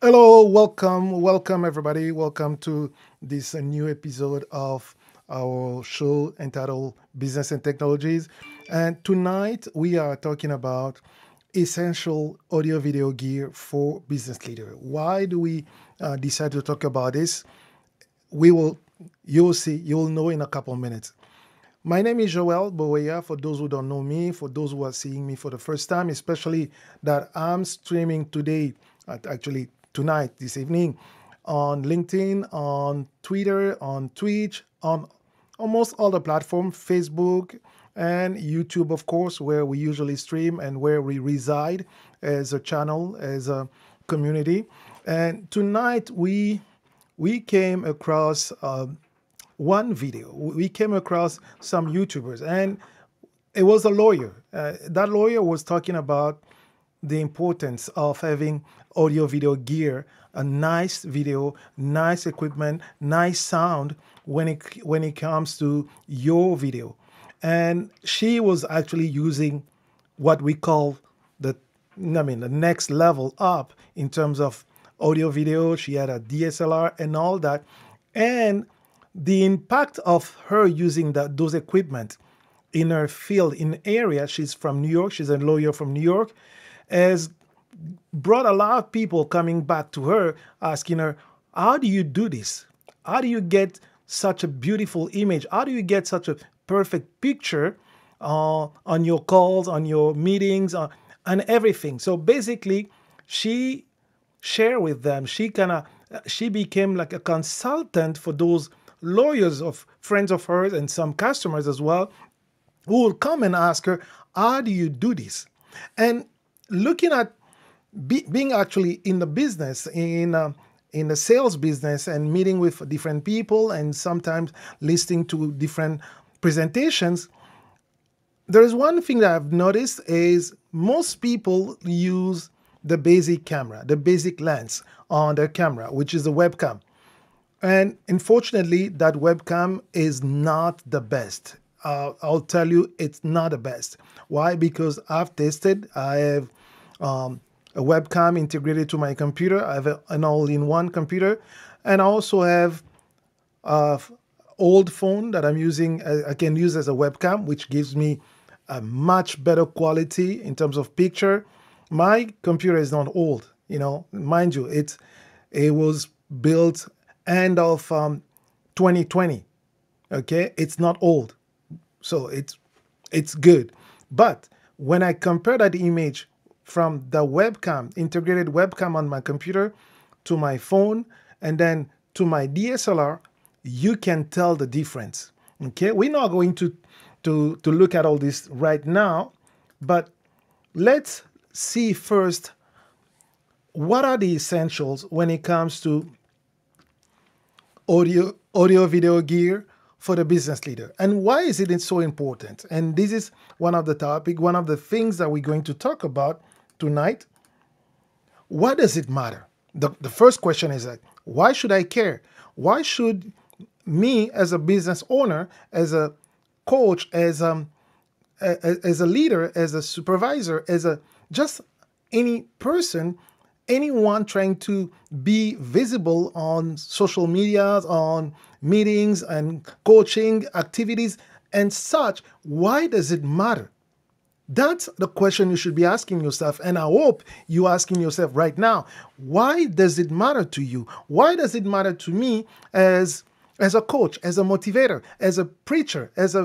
Hello, welcome everybody. Welcome to this new episode of our show entitled Business and Technologies. And tonight we are talking about essential audio video gear for business leader. Why do we decide to talk about this? We will, you will see, you will know in a couple minutes. My name is Joel Boweya. For those who don't know me, for those who are seeing me for the first time, especially that I'm streaming today, actually tonight, this evening, on LinkedIn, on Twitter, on Twitch, on almost all the platforms, Facebook and YouTube, of course, where we usually stream and where we reside as a channel, as a community. And tonight we came across one video. We came across some YouTubers, and it was a lawyer. That lawyer was talking about the importance of having audio video gear, a nice video, nice equipment, nice sound when it comes to your video. And she was actually using what we call the next level up in terms of audio video. She had a DSLR and all that. And the impact of her using those equipment in her field, in area, she's from New York, she's a lawyer from New York, has brought a lot of people coming back to her asking her, how do you do this? How do you get such a beautiful image? How do you get such a perfect picture on your calls, on your meetings, and everything? So basically, she shared with them. She became like a consultant for those lawyers of friends of hers and some customers as well, who will come and ask her, how do you do this? And looking at being actually in the business, in the sales business, and meeting with different people and sometimes listening to different presentations, there is one thing that I've noticed is most people use the basic camera, the basic lens on their camera, which is a webcam. And unfortunately, that webcam is not the best. I'll tell you, it's not the best. Why? Because I've tested. I have a webcam integrated to my computer. I have an all-in-one computer. And I also have an old phone that I'm using, I can use as a webcam, which gives me a much better quality in terms of picture. My computer is not old, mind you, it was built end of 2020. Okay, it's not old, so it's good. But when I compare that image from the webcam, integrated webcam on my computer, to my phone, and then to my DSLR, you can tell the difference. Okay, we're not going to look at all this right now, but let's see first what are the essentials when it comes to audio video gear for the business leader, and why is it so important? And this is one of the things that we're going to talk about tonight. Why does it matter? The first question is that, why should I care? Why should me as a business owner, as a coach, as a leader, as a supervisor, just any person, anyone trying to be visible on social media, on meetings and coaching activities and such, why does it matter? That's the question you should be asking yourself. And I hope you're asking yourself right now, why does it matter to you? Why does it matter to me as a coach, as a motivator, as a preacher, as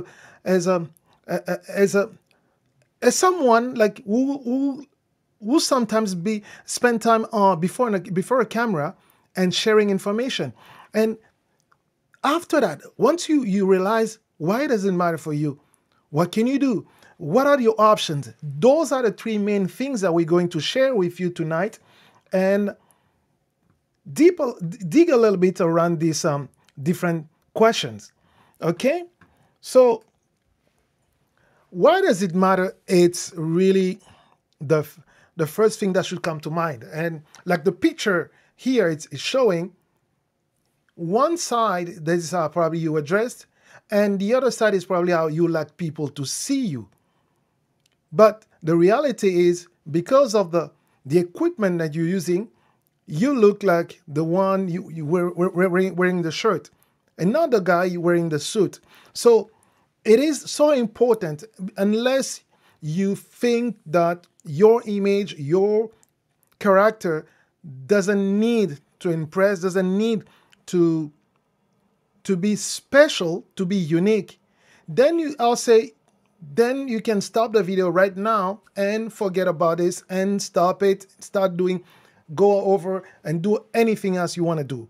someone like who sometimes spend time before a camera and sharing information. And after that, once you realize why does it matter for you, what can you do? What are your options? Those are the three main things that we're going to share with you tonight, and dig a little bit around these different questions. Okay, so why does it matter? It's really the first thing that should come to mind. And like the picture here, it's showing one side, this is how probably you were dressed, and the other side is probably how you like people to see you. But the reality is, because of the equipment that you're using, you look like the one you wearing the shirt and not the guy wearing the suit. So it is so important, unless you think that your image, your character doesn't need to impress, doesn't need to be special, to be unique, then I'll say, then you can stop the video right now and forget about this and stop it, go over and do anything else you want to do.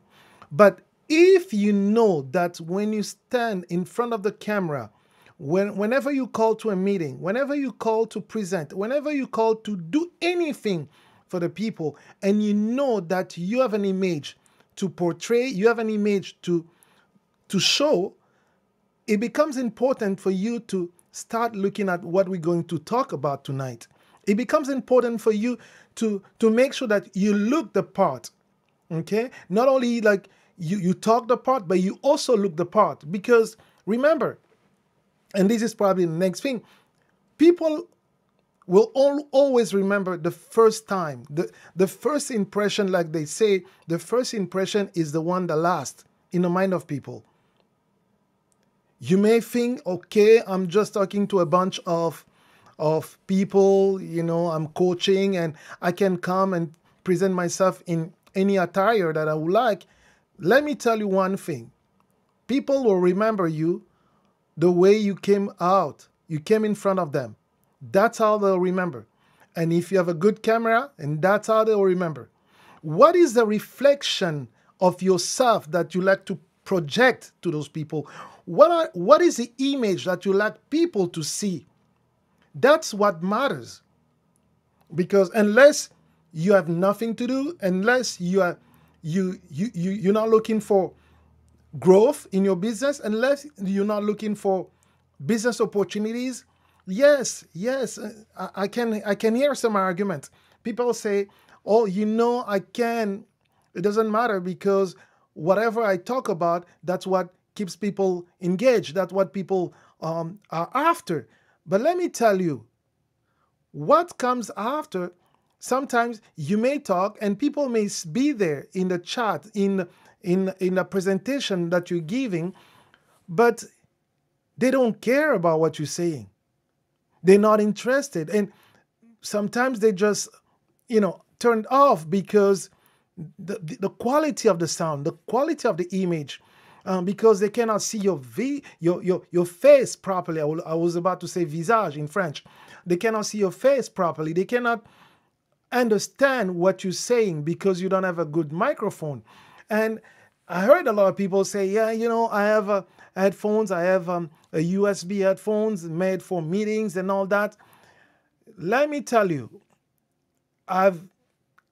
But if you know that when you stand in front of the camera, whenever you call to a meeting, whenever you call to present, whenever you call to do anything for the people, and you know that you have an image to portray, you have an image to show, it becomes important for you to start looking at what we're going to talk about tonight. It becomes important for you to make sure that you look the part, okay? Not only like you talk the part, but you also look the part. Because remember, and this is probably the next thing, people will always remember the first time, the first impression. Like they say, the first impression is the one that lasts in the mind of people. You may think, okay, I'm just talking to a bunch of people, I'm coaching and I can come and present myself in any attire that I would like. Let me tell you one thing. People will remember you the way you came out. You came in front of them. That's how they'll remember. And if you have a good camera, and that's how they'll remember. What is the reflection of yourself that you like to project to those people? What is the image that you like people to see? That's what matters. Because unless you have nothing to do, unless you're not looking for growth in your business, unless you're not looking for business opportunities, yes, I can hear some arguments. People say, oh, it doesn't matter because whatever I talk about, that's what keeps people engaged. That's what people are after. But let me tell you, what comes after, sometimes you may talk and people may be there in the chat, in the presentation that you're giving, but they don't care about what you're saying. They're not interested. And sometimes they just, turned off because the quality of the sound, the quality of the image, because they cannot see your face properly. I was about to say visage in French. They cannot see your face properly. They cannot understand what you're saying because you don't have a good microphone. And I heard a lot of people say, yeah, I have headphones. I have a USB headphones made for meetings and all that. Let me tell you, I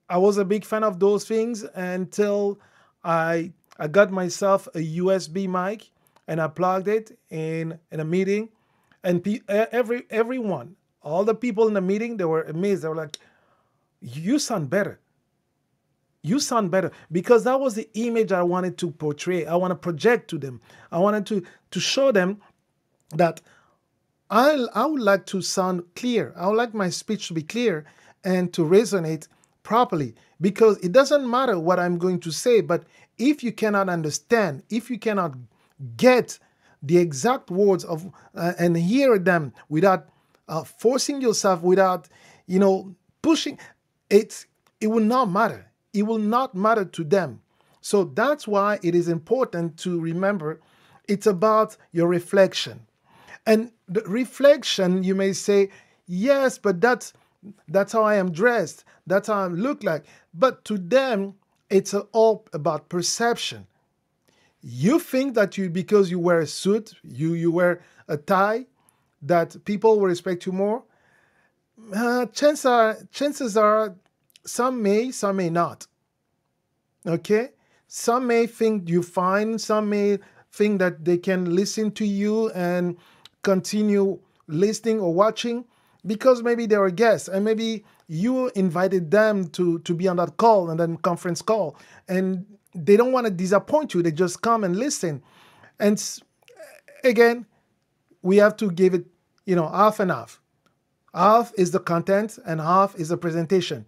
was a big fan of those things until I got myself a USB mic and I plugged it in a meeting, and everyone, all the people in the meeting, they were amazed. They were like, "You sound better. You sound better," because that was the image I wanted to portray. I want to project to them. I wanted to show them that I would like to sound clear. I would like my speech to be clear and to resonate properly, because it doesn't matter what I'm going to say, but if you cannot understand, if you cannot get the exact words of and hear them without forcing yourself, without pushing, it will not matter. It will not matter to them. So that's why it is important to remember it's about your reflection. And the reflection, you may say, yes, but that's how I am dressed. That's how I look like. But to them, it's all about perception. You think that because you wear a suit, you wear a tie, that people will respect you more. Chances are some may not. Okay? Some may think you're fine. Some may think that they can listen to you and continue listening or watching because maybe they're a guest and maybe you invited them to be on that call and then conference call, and they don't want to disappoint you. They just come and listen. And again, we have to give it, half and half. Half is the content and half is the presentation.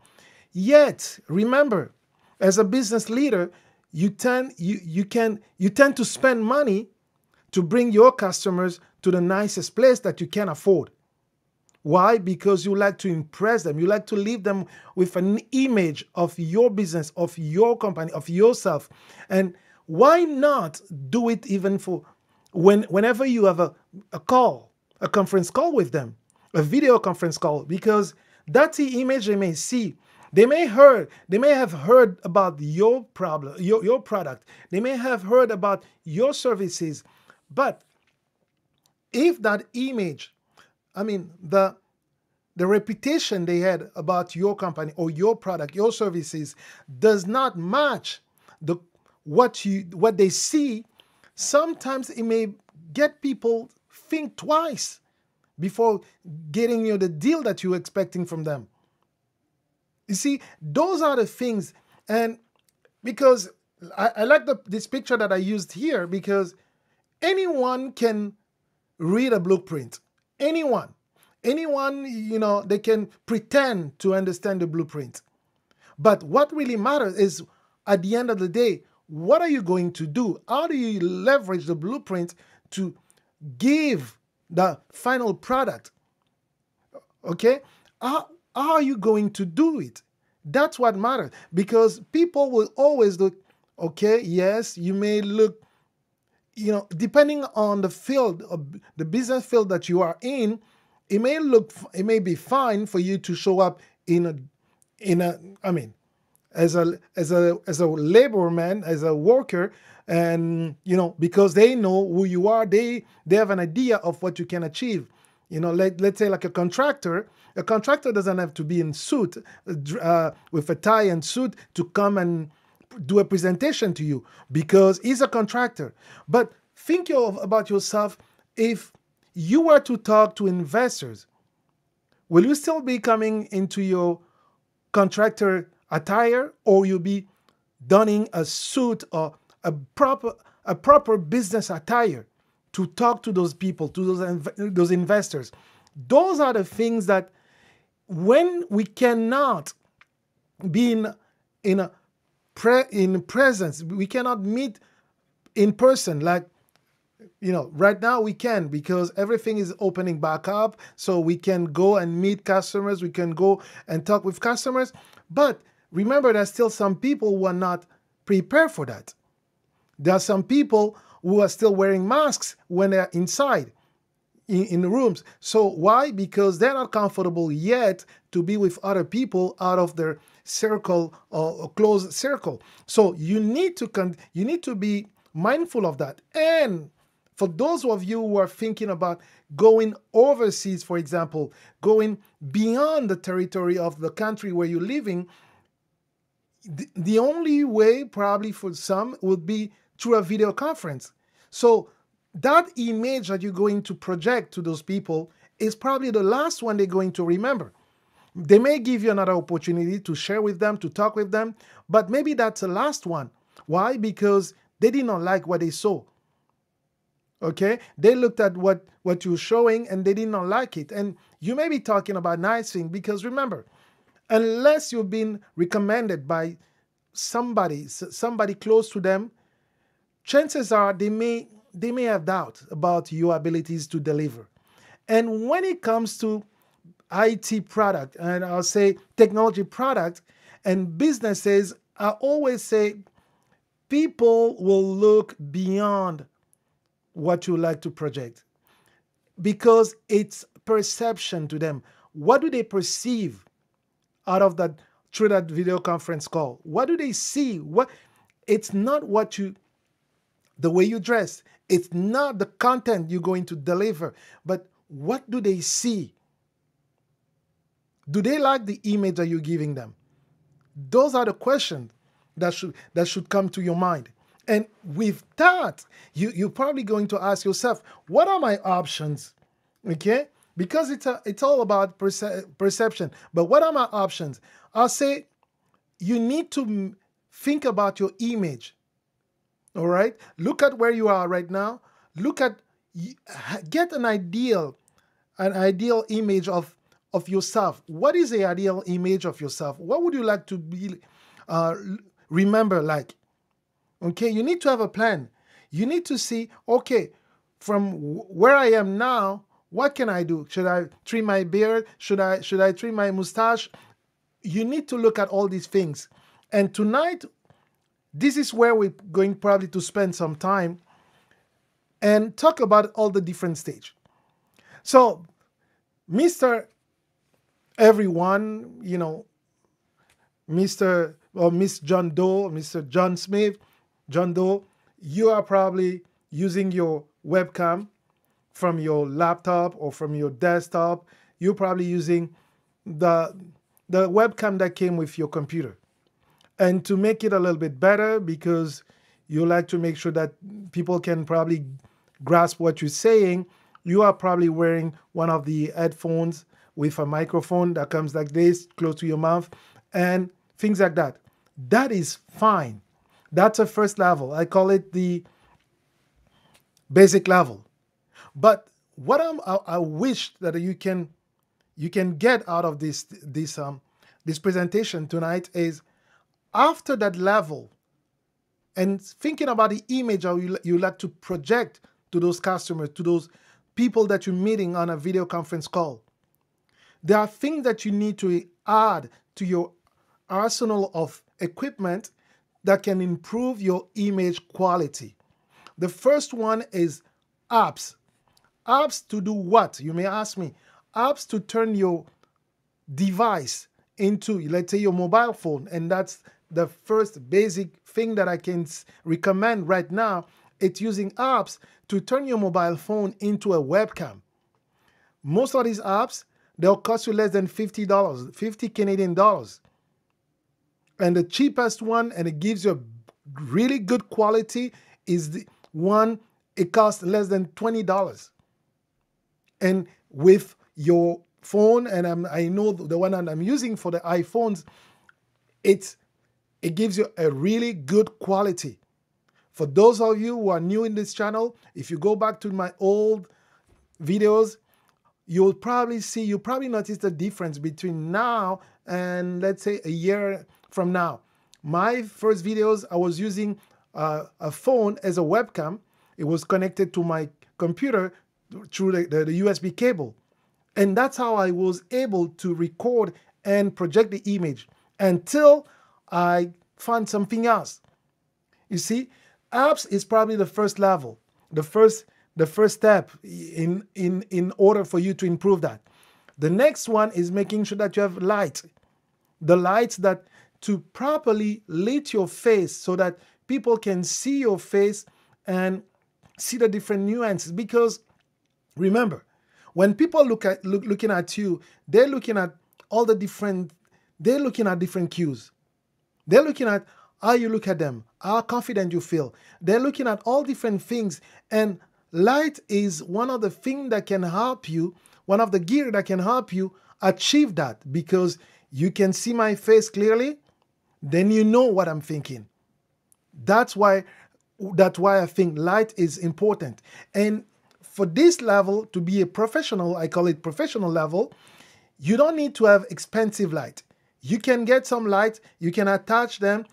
Yet, remember, As a business leader, you tend to spend money to bring your customers to the nicest place that you can afford. Why? Because you like to impress them. You like to leave them with an image of your business, of your company, of yourself. And why not do it even for whenever you have a call, a conference call with them, a video conference call, because that's the image they may see. They may have heard about your problem, your product. They may have heard about your services. But if that image, I mean, the reputation they had about your company or your product, your services, does not match what they see, sometimes it may get people think twice before getting you the deal that you're expecting from them. You see, those are the things. And because I like this picture that I used here, because anyone can read a blueprint. Anyone, they can pretend to understand the blueprint. But what really matters is, at the end of the day, what are you going to do? How do you leverage the blueprint to give the final product? Okay? How are you going to do it? That's what matters. Because people will always look, okay, yes, you may look, depending on the field, the business field that you are in, it may be fine for you to show up as a laborman, as a worker, and because they know who you are, they have an idea of what you can achieve. Let's say like a contractor. A contractor doesn't have to be in suit with a tie and suit to come and do a presentation to you, because he's a contractor. But think about yourself. If you were to talk to investors, will you still be coming into your contractor attire, or you'll be donning a suit or a proper business attire to talk to those people, to those investors? Those are the things that, when we cannot be in presence, we cannot meet in person. Like, right now we can, because everything is opening back up, so we can go and meet customers, we can go and talk with customers. But remember, there's still some people who are not prepared for that. There are some people who are still wearing masks when they're inside in the rooms. So why? Because they're not comfortable yet to be with other people out of their circle or closed circle. So you need to be mindful of that. And for those of you who are thinking about going overseas, for example, going beyond the territory of the country where you're living, the only way probably for some would be through a video conference. So that image that you're going to project to those people is probably the last one they're going to remember. They may give you another opportunity to share with them, to talk with them, but maybe that's the last one. Why? Because they did not like what they saw. Okay? They looked at what you're showing and they did not like it. And you may be talking about nice things, because remember, unless you've been recommended by somebody close to them, chances are they may have doubt about your abilities to deliver. And when it comes to IT product, and I'll say technology product and businesses, I always say people will look beyond what you like to project, because it's perception to them. What do they perceive out of that, through that video conference call? What do they see? It's not the way you dress. It's not the content you're going to deliver, but what do they see? Do they like the image that you're giving them? Those are the questions that should come to your mind. And with that, you're probably going to ask yourself, what are my options? Okay? Because it's all about perception. But what are my options? I'll say you need to think about your image. All right? Look at where you are right now. Get an ideal image of yourself. What is the ideal image of yourself? What would you like to be remember, like, okay, you need to have a plan. You need to see, okay, from where I am now, what can I do? Should I trim my beard? Should I trim my mustache? You need to look at all these things. And tonight, this is where we're going probably to spend some time and talk about all the different stage. So, Mr. Everyone, Mr. or Miss John Doe, Mr. John Smith, John Doe, you are probably using your webcam from your laptop or from your desktop. You're probably using the webcam that came with your computer. And to make it a little bit better, because you like to make sure that people can probably grasp what you're saying, you are probably wearing one of the headphones with a microphone that comes like this, close to your mouth, and things like that. That is fine. That's a first level. I call it the basic level. But what I wish that you can get out of this presentation tonight is, after that level, and thinking about the image how you like to project to those customers, to those people that you're meeting on a video conference call, there are things that you need to add to your arsenal of equipment that can improve your image quality. The first one is apps. Apps to do what? You may ask me. Apps to turn your device into, let's say, your mobile phone. And that's the first basic thing that I can recommend right now. It's using apps to turn your mobile phone into a webcam. Most of these apps, they'll cost you less than $50, 50 Canadian dollars. And the cheapest one, and it gives you a really good quality, is the one, it costs less than $20. And with your phone, and I know the one that I'm using for the iPhones, it gives you a really good quality. For those of you who are new in this channel, if you go back to my old videos, you'll probably notice the difference between now and, let's say, a year from now. My first videos, I was using a phone as a webcam. It was connected to my computer through the USB cable. And that's how I was able to record and project the image until I found something else. You see, apps is probably the first level, the first step in order for you to improve that. The next one is making sure that you have light. The lights that to properly lit your face so that people can see your face and see the different nuances. Because remember, when people looking at you, they're looking at all the different, they're looking at different cues. They're looking at how you look at them, how confident you feel. They're looking at all different things. And light is one of the things that can help you, one of the gear that can help you achieve that, because you can see my face clearly, then you know what I'm thinking. That's why I think light is important. And for this level to be a professional, I call it professional level, you don't need to have expensive light. You can get some light, you can attach them,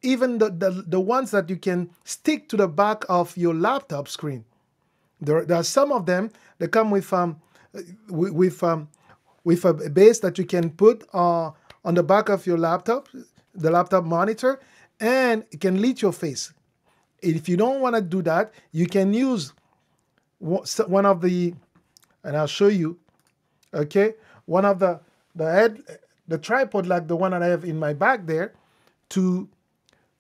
even the ones that you can stick to the back of your laptop screen. There are some of them that come with a base that you can put on the back of your laptop, the laptop monitor, and it can lit your face. If you don't want to do that, you can use one of the, and I'll show you, okay, one of the tripod like the one that I have in my bag there, to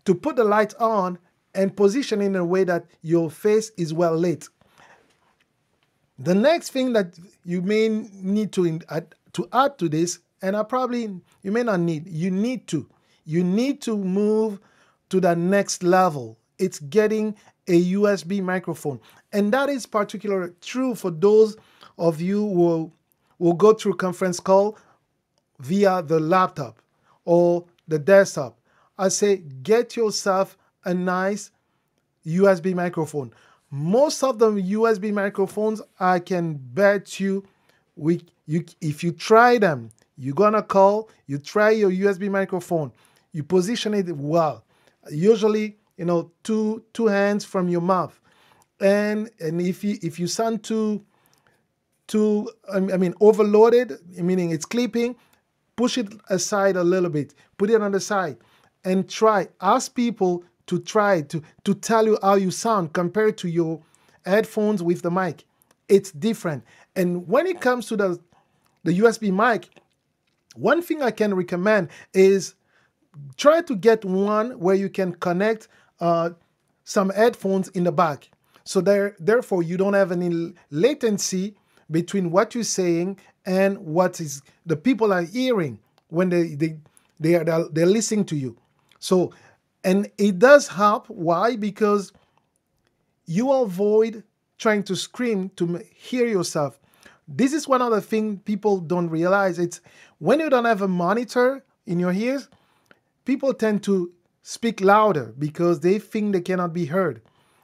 put the light on and position in a way that your face is well lit. The next thing that you may need to add to this, and you may not need, you need to move to the next level. It's getting a USB microphone. And that is particularly true for those of you who will go through conference call via the laptop or the desktop. I say, get yourself a nice USB microphone. Most of the USB microphones, I can bet you, if you try them, you're gonna call, you try your USB microphone, you position it well, usually, two hands from your mouth. And if you sound too overloaded, meaning it's clipping, push it aside a little bit, put it on the side, and ask people to try to tell you how you sound compared to your headphones with the mic. It's different. And when it comes to the USB mic, one thing I can recommend is try to get one where you can connect some headphones in the back. So therefore, you don't have any latency between what you're saying and what is the people are hearing when they're listening to you. So, and it does help. Why? Because you avoid trying to scream to hear yourself. This is one of the things people don't realize. It's when you don't have a monitor in your ears, people tend to speak louder because they think they cannot be heard.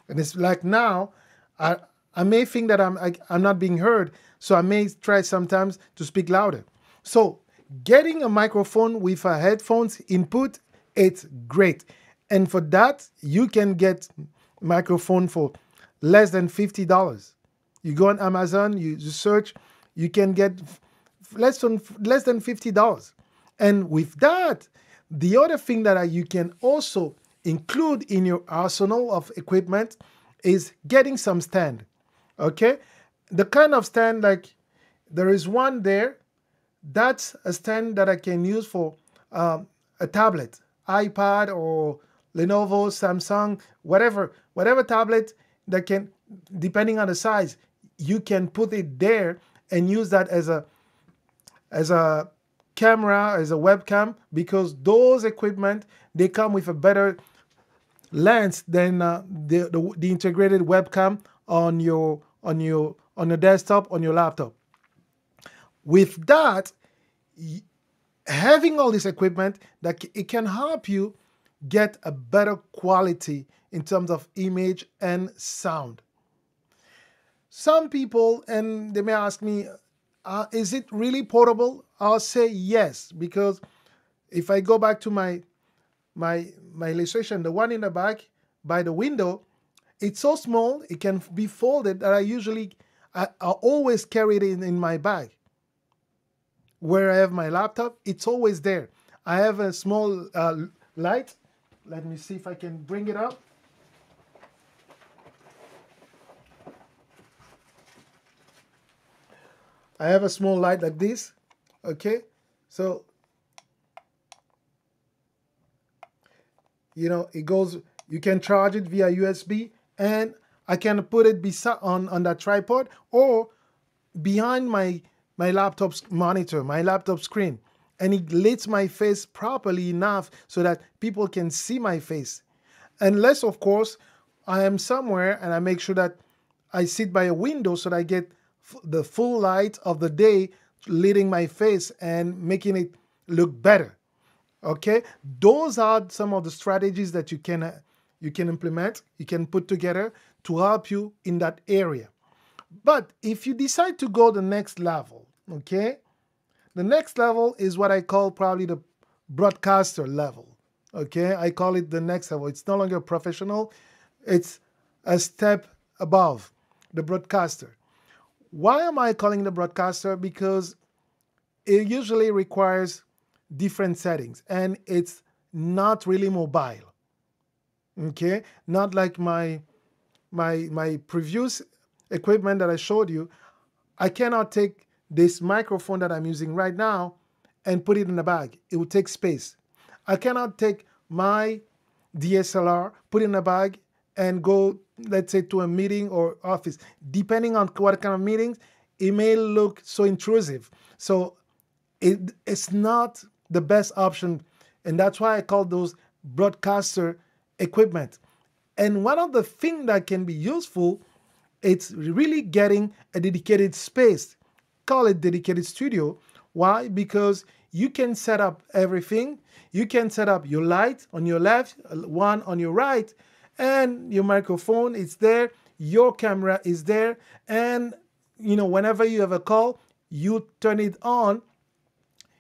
And it's like now, I may think that I'm not being heard, so I may try sometimes to speak louder. So getting a microphone with a headphones input, it's great. And for that, you can get microphone for less than $50. You go on Amazon, you search, you can get less than $50. And with that, the other thing that you can also include in your arsenal of equipment is getting some stand. Okay? The kind of stand, like there is one there, that's a stand that I can use for a tablet, iPad or Lenovo, Samsung, whatever tablet that can, depending on the size, you can put it there and use that as a camera, as a webcam, because those equipment, they come with a better lens than the integrated webcam on your desktop, on your laptop. With that, having all this equipment, that it can help you get a better quality in terms of image and sound. Some people, and they may ask me, is it really portable? I'll say yes, because if I go back to my illustration, the one in the back by the window, it's so small, it can be folded, that I always carry it in my bag. Where I have my laptop, it's always there. I have a small light. Let me see if I can bring it up. I have a small light like this. Okay, so it goes. You can charge it via USB, and I can put it on that tripod or behind my laptop's monitor, my laptop screen, and it lights my face properly enough so that people can see my face. Unless, of course, I am somewhere and I make sure that I sit by a window so that I get the full light of the day lighting my face and making it look better. Okay, those are some of the strategies that you can implement, you can put together to help you in that area. But if you decide to go the next level, okay, the next level is what I call probably the broadcaster level. Okay, I call it the next level. It's no longer professional, it's a step above the broadcaster. Why am I calling the broadcaster? Because it usually requires different settings and it's not really mobile. Okay, not like my previous equipment that I showed you. I cannot take this microphone that I'm using right now and put it in a bag. It would take space. I cannot take my DSLR, put it in a bag, and go, let's say, to a meeting or office. Depending on what kind of meetings, it may look so intrusive. So it's not the best option. And that's why I call those broadcaster equipment. And one of the things that can be useful, it's really getting a dedicated space. Call it dedicated studio. Why? Because you can set up everything. You can set up your light on your left, one on your right, and your microphone is there, your camera is there, and whenever you have a call, you turn it on,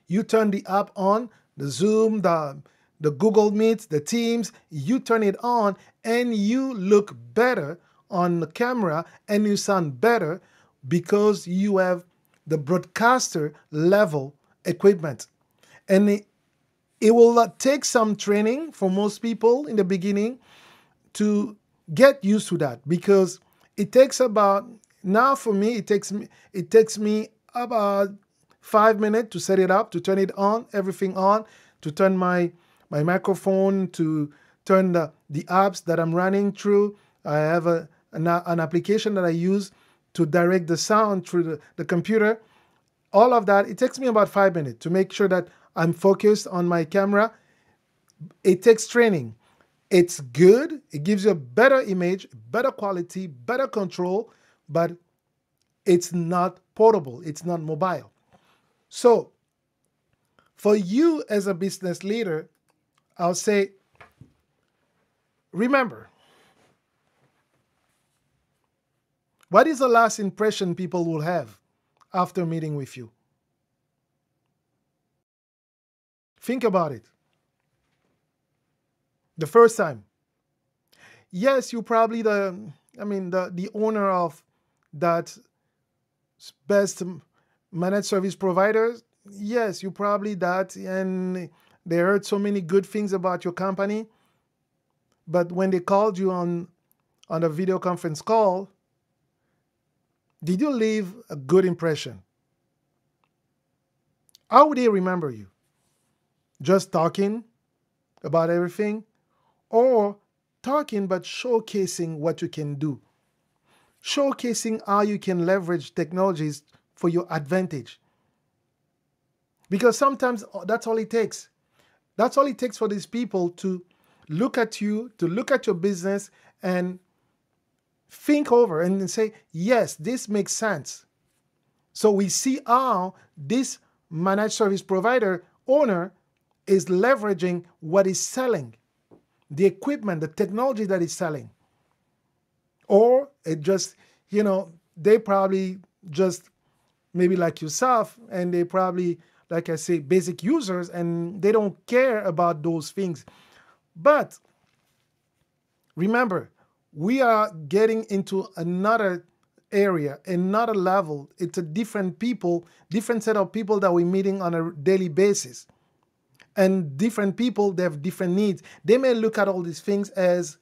you turn the app on, the Zoom, the the Google Meet, the Teams, you turn it on and you look better on the camera and you sound better because you have the broadcaster level equipment. And it will take some training for most people in the beginning to get used to that, because it takes about, now for me, it takes me about 5 minutes to set it up, to turn it on, everything on, to turn my microphone, to turn the apps that I'm running through. I have an application that I use to direct the sound through the computer. All of that, it takes me about 5 minutes to make sure that I'm focused on my camera. It takes training. It's good. It gives you a better image, better quality, better control, but it's not portable. It's not mobile. So for you as a business leader, I'll say, remember, what is the last impression people will have after meeting with you? Think about it. The first time. Yes, you probably the owner of that best managed service providers. Yes, you probably that, and they heard so many good things about your company. But when they called you on a video conference call, did you leave a good impression? How would they remember you? Just talking about everything, or talking but showcasing what you can do, showcasing how you can leverage technologies for your advantage? Because sometimes that's all it takes. That's all it takes for these people to look at you, to look at your business and think over and say, yes, this makes sense. So we see how this managed service provider owner is leveraging what he's selling, the equipment, the technology that he's selling. Or it just, they probably just maybe like yourself, and they probably, like I say, basic users, and they don't care about those things. But remember, we are getting into another area, another level. It's a different set of people that we're meeting on a daily basis. And different people, they have different needs. They may look at all these things as,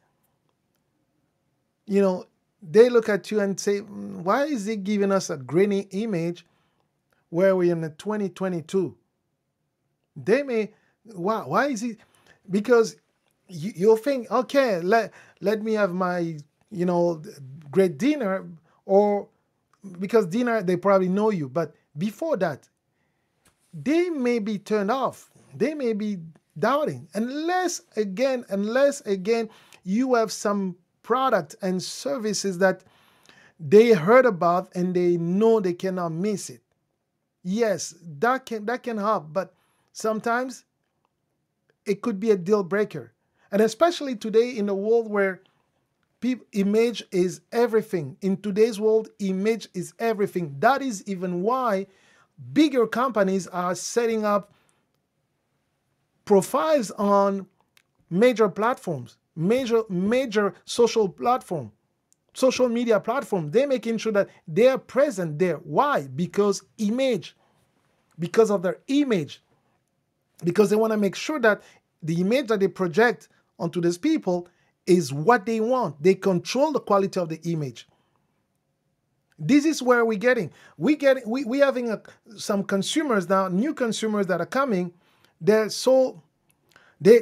they look at you and say, why is he giving us a grainy image where we're in 2022? They may, why is he? Because you'll think, okay, let me have my, great dinner, or because dinner, they probably know you. But before that, they may be turned off. They may be doubting. Unless again, you have some product and services that they heard about and they know they cannot miss it. Yes, that can help, but sometimes it could be a deal breaker. And especially today in a world where image is everything. In today's world, image is everything. That is even why bigger companies are setting up profiles on major platforms, major social media platform. They're making sure that they are present there. Why? Because of their image. Because they want to make sure that the image that they project onto these people is what they want. They control the quality of the image. This is where we're getting. We having some consumers now, new consumers that are coming. They're so they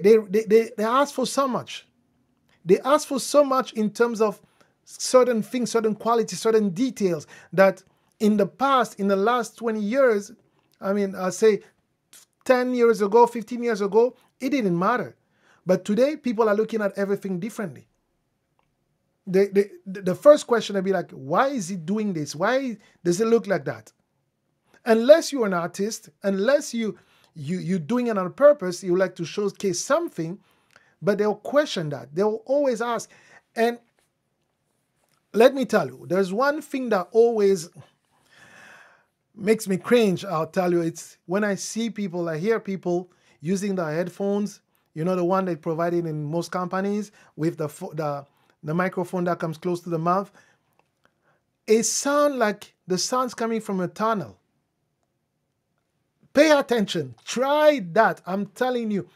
ask for so much. They ask for so much in terms of certain things, certain quality, certain details that in the past, in the last 20 years, I say 10 years ago, 15 years ago, it didn't matter. But today, people are looking at everything differently. The first question would be like, why is he doing this? Why does it look like that? Unless you're an artist, unless you're doing it on purpose, you like to showcase something, but they'll question that. They'll always ask. And let me tell you, there's one thing that always makes me cringe, I'll tell you. It's when I hear people using their headphones, You know, the one they provided in most companies with the microphone that comes close to the mouth. It sounds like the sound's coming from a tunnel. Pay attention. Try that. I'm telling you.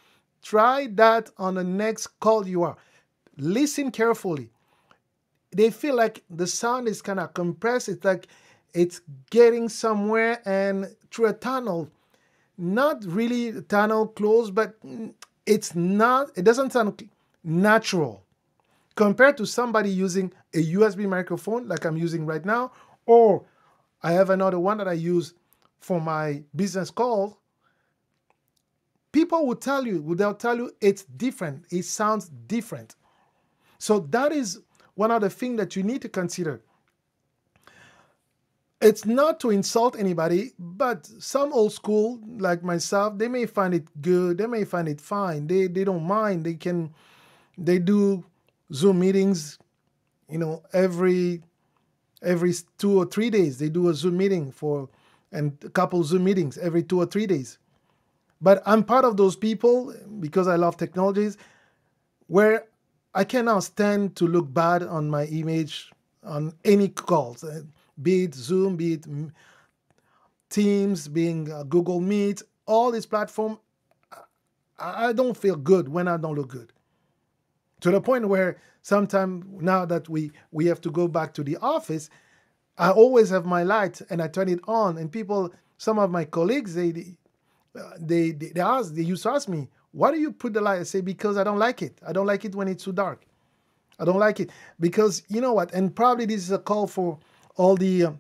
Try that on the next call you are. Listen carefully. They feel like the sound is kind of compressed. It's like it's getting somewhere and through a tunnel. Not really a tunnel closed, but it's not, it doesn't sound natural compared to somebody using a USB microphone like I'm using right now, or I have another one that I use for my business calls. People will tell you, they'll tell you it's different. It sounds different. So that is one of the things that you need to consider. It's not to insult anybody, but some old school like myself, they may find it good. They may find it fine. They don't mind. They do Zoom meetings, every 2 or 3 days. They do a Zoom meeting and a couple Zoom meetings every 2 or 3 days. But I'm part of those people because I love technologies where I cannot stand to look bad on my image on any calls, be it Zoom, be it Teams, being Google Meet, all these platforms. I don't feel good when I don't look good. To the point where sometimes now that we have to go back to the office, I always have my light and I turn it on. And people, some of my colleagues, they used to ask me, why do you put the light? I say, because I don't like it. I don't like it when it's too dark. I don't like it because you know what? And probably this is a call for all the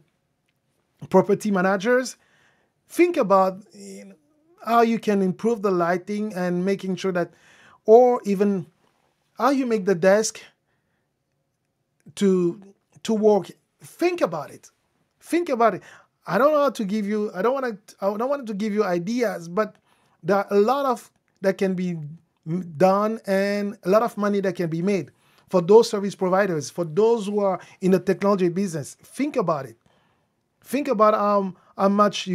property managers. Think about how you can improve the lighting and making sure that, or even how you make the desk to work. Think about it. Think about it. I don't know how to give you. I don't want to give you ideas, but there are a lot of that can be done and a lot of money that can be made for those service providers, for those who are in the technology business. Think about it. Think about how much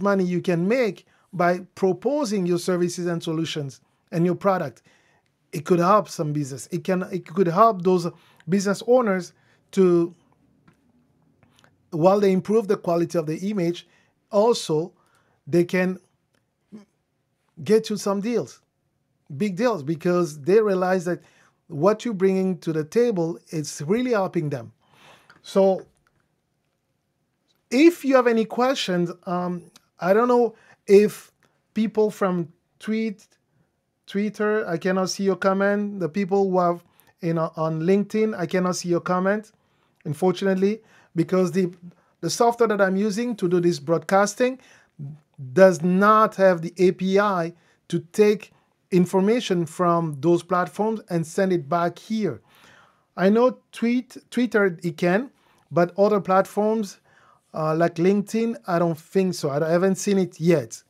money you can make by proposing your services and solutions and your product. It could help some business. It could help those business owners to, while they improve the quality of the image, also they can get you some deals, big deals, because they realize that what you're bringing to the table is really helping them. So if you have any questions, I don't know if people from Twitter, I cannot see your comment. The people who have on LinkedIn, I cannot see your comment, unfortunately, because the software that I'm using to do this broadcasting does not have the API to take information from those platforms and send it back here. I know Twitter it can, but other platforms like LinkedIn, I don't think so. I haven't seen it yet.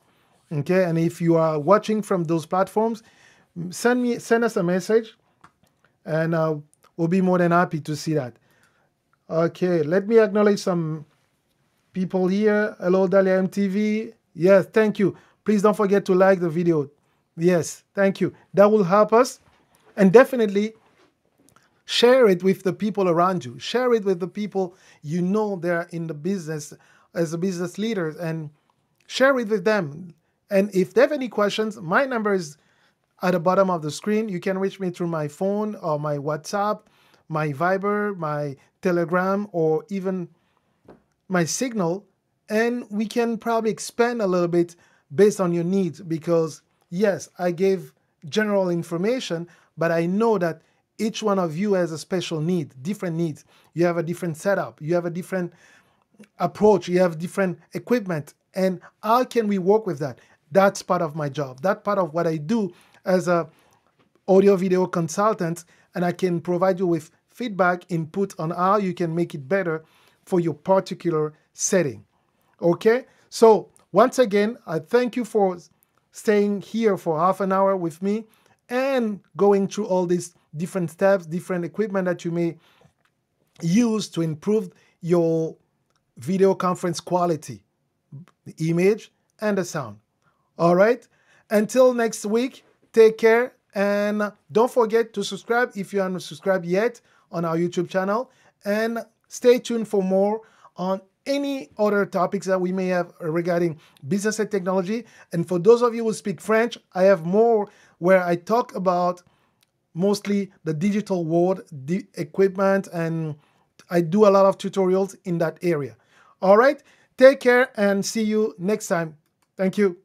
Okay, and if you are watching from those platforms, send us a message, and we'll be more than happy to see that. Okay, let me acknowledge some people here. Hello, Dahlia MTV. Yes, thank you. Please don't forget to like the video. Yes, thank you. That will help us. And definitely share it with the people around you. Share it with the people you know they're in the business as a business leader, and share it with them. And if they have any questions, my number is at the bottom of the screen. You can reach me through my phone or my WhatsApp, my Viber, my Telegram, or even my Signal. And we can probably expand a little bit based on your needs, because yes, I gave general information, but I know that each one of you has a special need, different needs. You have a different setup. You have a different approach. You have different equipment. And how can we work with that? That's part of my job. That's part of what I do as a audio video consultant. And I can provide you with feedback, input on how you can make it better for your particular setting. Okay? So once again, I thank you for staying here for half an hour with me and going through all these different steps, different equipment that you may use to improve your video conference quality, the image and the sound. All right. Until next week, take care. And don't forget to subscribe if you haven't subscribed yet on our YouTube channel. And stay tuned for more on any other topics that we may have regarding business and technology. And for those of you who speak French, I have more where I talk about mostly the digital world, the equipment, and I do a lot of tutorials in that area. All right, take care and see you next time. Thank you.